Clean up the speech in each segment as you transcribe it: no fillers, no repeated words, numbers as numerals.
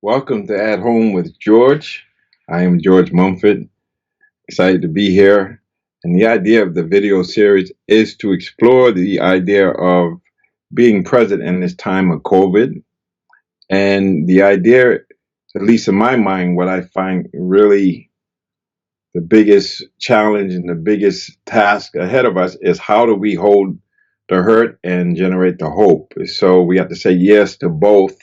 Welcome to At Home with George. I am George Mumford. Excited to be here. And the idea of the video series is to explore the idea of being present in this time of COVID. And the idea, at least in my mind, what I find really the biggest challenge and the biggest task ahead of us is how do we hold the hurt and generate the hope? So we have to say yes to both,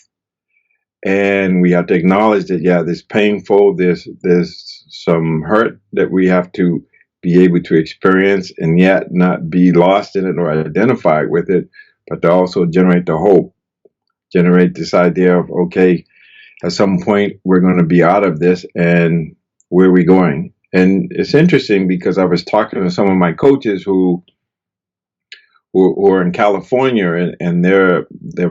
and we have to acknowledge that there's painful, there's some hurt that we have to be able to experience and yet not be lost in it or identify with it, but to also generate the hope, generate this idea of, okay, at some point we're going to be out of this, and where are we going? And it's interesting because I was talking to some of my coaches who are in California, and their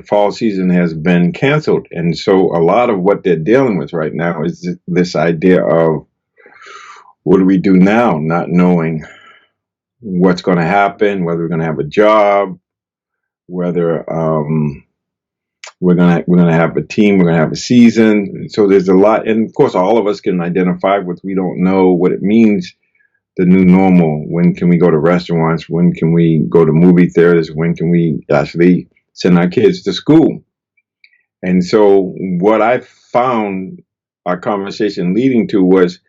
fall season has been canceled. And so a lot of what they're dealing with right now is this idea of what do we do now, not knowing what's going to happen, whether we're going to have a job, whether we're gonna have a team, we're gonna have a season. So there's a lot, and of course, all of us can identify with. We don't know what it means, the new normal. When can we go to restaurants? When can we go to movie theaters? When can we actually send our kids to school? And so what I found our conversation leading to was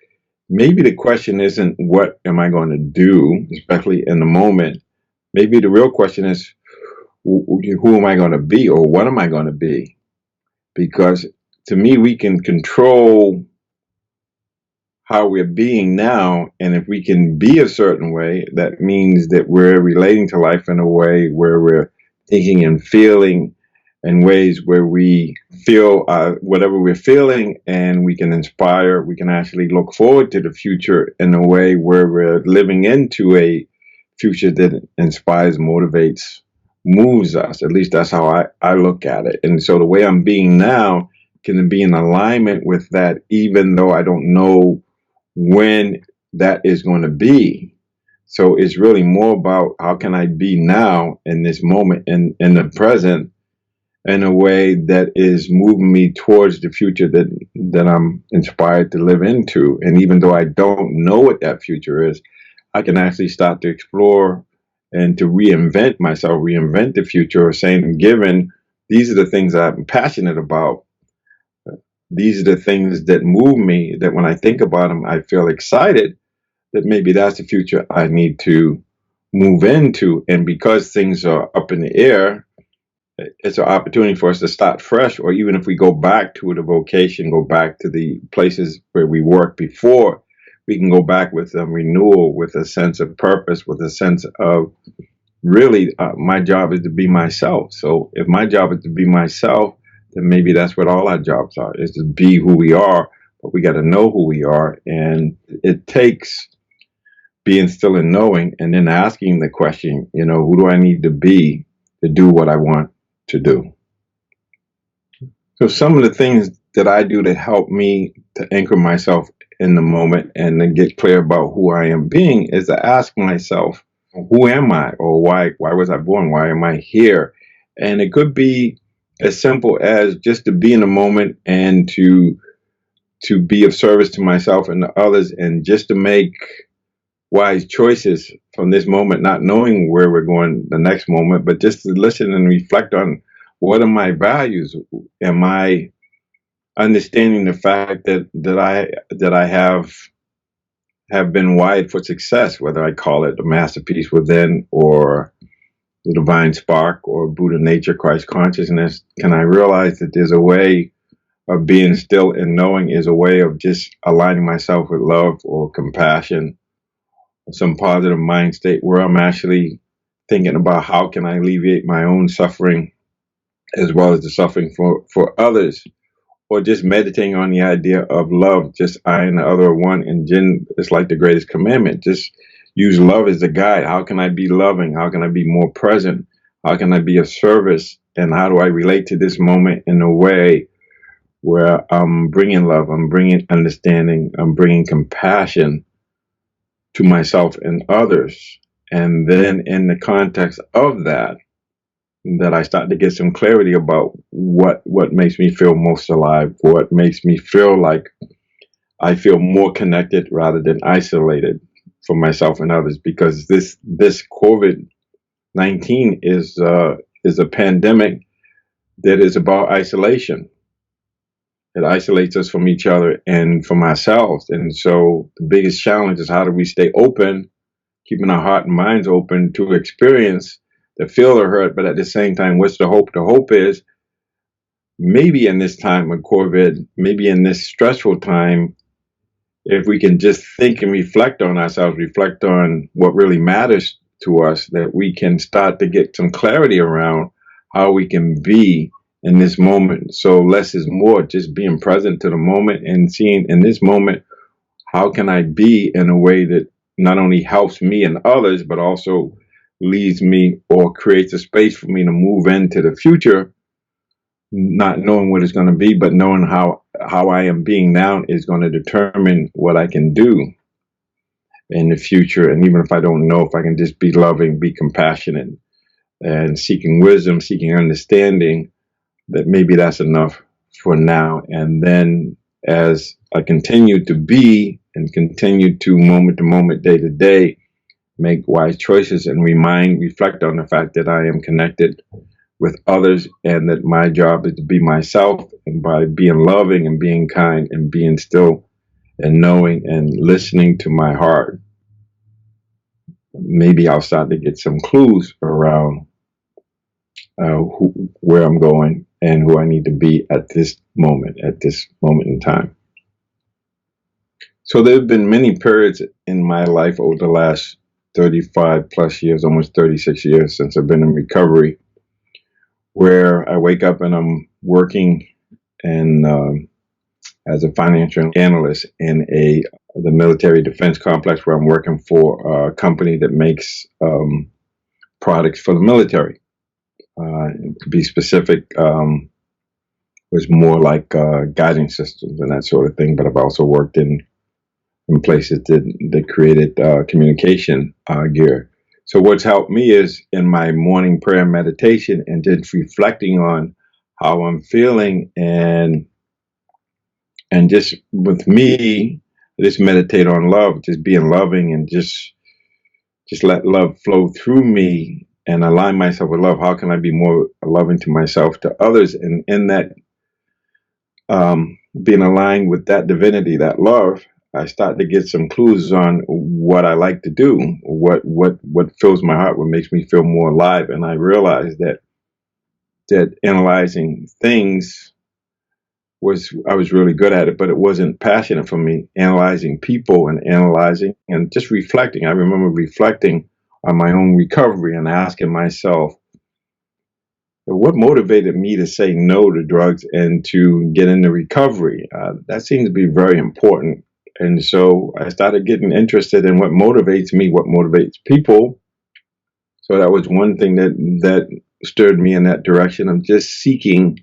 maybe the question isn't what am I going to do, especially in the moment. Maybe the real question is who am I going to be, or what am I going to be? Because to me, we can control how we're being now. And if we can be a certain way, that means that we're relating to life in a way where we're thinking and feeling in ways where we feel whatever we're feeling, and we can inspire, we can actually look forward to the future in a way where we're living into a future that inspires, motivates, moves us. At least that's how I look at it. And so the way I'm being now can be in alignment with that, even though I don't know when that is going to be. So it's really more about how can I be now in this moment, in the present, in a way that is moving me towards the future that I'm inspired to live into. And even though I don't know what that future is, I can actually start to explore and to reinvent myself, reinvent the future, or saying, given these are the things I'm passionate about, these are the things that move me, that when I think about them, I feel excited, that maybe that's the future I need to move into. And because things are up in the air, it's an opportunity for us to start fresh, or even if we go back to the vocation, go back to the places where we worked before, we can go back with a renewal, with a sense of purpose, with a sense of really, my job is to be myself. So if my job is to be myself, then maybe that's what all our jobs are, is to be who we are, but we got to know who we are. And it takes being still and knowing, and then asking the question, who do I need to be to do what I want to do? So some of the things that I do to help me to anchor myself in the moment and to get clear about who I am being is to ask myself, who am I, or why was I born? Why am I here? And it could be as simple as just to be in the moment and to be of service to myself and to others, and just to make wise choices from this moment, not knowing where we're going the next moment, but just to listen and reflect on what are my values. Am I understanding the fact that I have been wired for success, whether I call it the masterpiece within, or the divine spark, or Buddha nature, Christ consciousness? Can I realize that there's a way of being still and knowing, is a way of just aligning myself with love or compassion, some positive mind state where I'm actually thinking about how can I alleviate my own suffering as well as the suffering for others, or just meditating on the idea of love, just I and the other are one, and Jin is like the greatest commandment. Just use love as a guide. How can I be loving? How can I be more present? How can I be of service? And how do I relate to this moment in a way where I'm bringing love, I'm bringing understanding, I'm bringing compassion to myself and others? And then in the context of that, that I start to get some clarity about what makes me feel most alive, what makes me feel like I feel more connected rather than isolated from myself and others. Because this COVID-19 is a pandemic that is about isolation. It isolates us from each other and from ourselves. And so the biggest challenge is, how do we stay open, keeping our heart and minds open to experience the feel or hurt, but at the same time, what's the hope? The hope is, maybe in this time of COVID, maybe in this stressful time, if we can just think and reflect on ourselves, reflect on what really matters to us, that we can start to get some clarity around how we can be in this moment. So less is more, just being present to the moment and seeing in this moment, how can I be in a way that not only helps me and others, but also leads me or creates a space for me to move into the future, not knowing what it's going to be, but knowing how I am being now is going to determine what I can do in the future. And even if I don't know, if I can just be loving, be compassionate, and seeking wisdom, seeking understanding, that maybe that's enough for now. And then as I continue to be and continue to moment, day to day, make wise choices and reflect on the fact that I am connected with others, and that my job is to be myself, and by being loving and being kind and being still and knowing and listening to my heart, maybe I'll start to get some clues around where I'm going and who I need to be at this moment in time. So there have been many periods in my life over the last 35 plus years, almost 36 years since I've been in recovery, where I wake up and I'm working and as a financial analyst in the military defense complex, where I'm working for a company that makes products for the military. To be specific, was more like guiding systems and that sort of thing. But I've also worked in places that created communication gear. So what's helped me is in my morning prayer and meditation, and just reflecting on how I'm feeling, and just with me, just meditate on love, just being loving, and just let love flow through me and align myself with love. How can I be more loving to myself, to others? And in that, being aligned with that divinity, that love, I start to get some clues on what I like to do, what fills my heart, what makes me feel more alive. And I realized that analyzing things I was really good at it, but it wasn't passionate for me. Analyzing people and analyzing and just reflecting. I remember reflecting on my own recovery and asking myself, what motivated me to say no to drugs and to get into recovery? That seems to be very important. And so I started getting interested in what motivates me, what motivates people. So that was one thing that stirred me in that direction of just seeking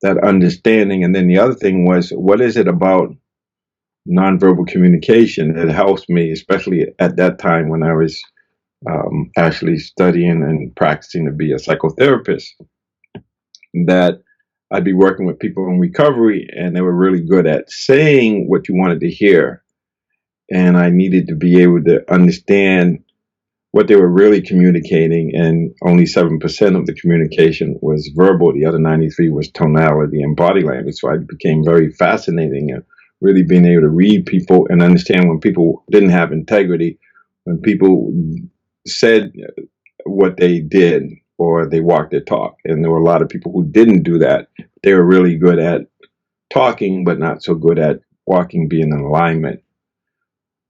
that understanding. And then the other thing was, what is it about nonverbal communication that helps me, especially at that time when I was actually studying and practicing to be a psychotherapist, that I'd be working with people in recovery, and they were really good at saying what you wanted to hear. And I needed to be able to understand what they were really communicating, and only 7% of the communication was verbal. The other 93 was tonality and body language. So I became very fascinating and really being able to read people and understand when people didn't have integrity, when people said what they did or they walked their talk. And there were a lot of people who didn't do that. They were really good at talking, but not so good at walking, being in alignment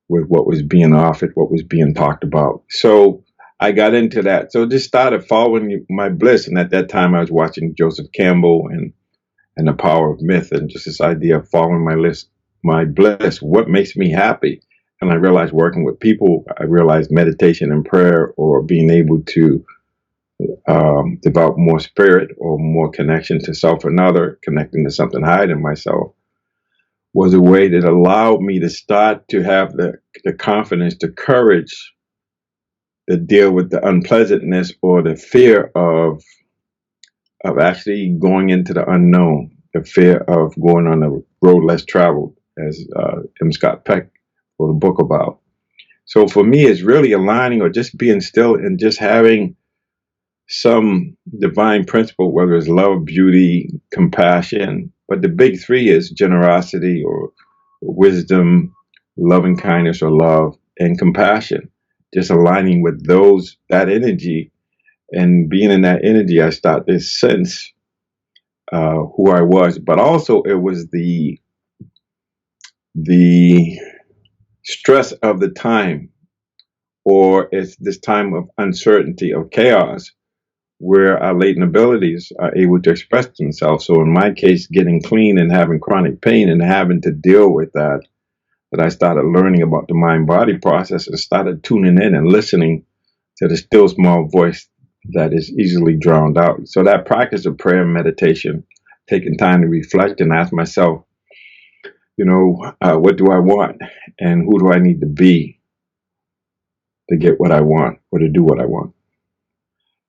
with what was being offered, what was being talked about. So I got into that. So just started following my bliss. And at that time I was watching Joseph Campbell and The Power of Myth, and just this idea of following my bliss, what makes me happy. And I realized working with people, I realized meditation and prayer, or being able to develop more spirit or more connection to self and other, connecting to something higher than myself, was a way that allowed me to start to have the confidence, the courage to deal with the unpleasantness or the fear of of actually going into the unknown, the fear of going on a road less traveled, as M. Scott Peck wrote a book about. So for me, it's really aligning or just being still and just having some divine principle, whether it's love, beauty, compassion. But the big three is generosity or wisdom, loving kindness or love, and compassion. Just aligning with that energy, and being in that energy, I start to sense who I was. But also, it was the stress of the time, or it's this time of uncertainty, of chaos, where our latent abilities are able to express themselves. So in my case, getting clean and having chronic pain and having to deal with that I started learning about the mind-body process and started tuning in and listening to the still small voice that is easily drowned out. So that practice of prayer and meditation, taking time to reflect and ask myself, what do I want and who do I need to be to get what I want or to do what I want?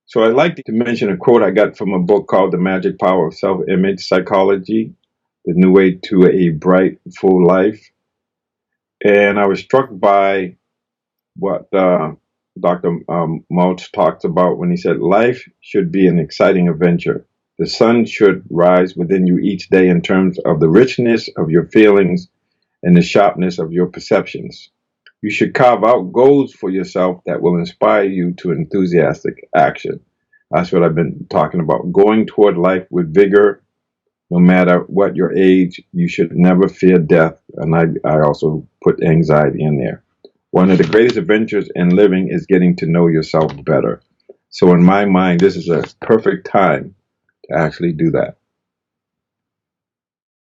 So I'd like to mention a quote I got from a book called The Magic Power of Self-Image Psychology, The New Way to a Bright, Full Life. And I was struck by what Dr. Mulch talks about when he said, life should be an exciting adventure. The sun should rise within you each day in terms of the richness of your feelings and the sharpness of your perceptions. You should carve out goals for yourself that will inspire you to enthusiastic action. That's what I've been talking about. Going toward life with vigor, no matter what your age. You should never fear death. And I also put anxiety in there. One of the greatest adventures in living is getting to know yourself better. So in my mind, this is a perfect time to actually do that.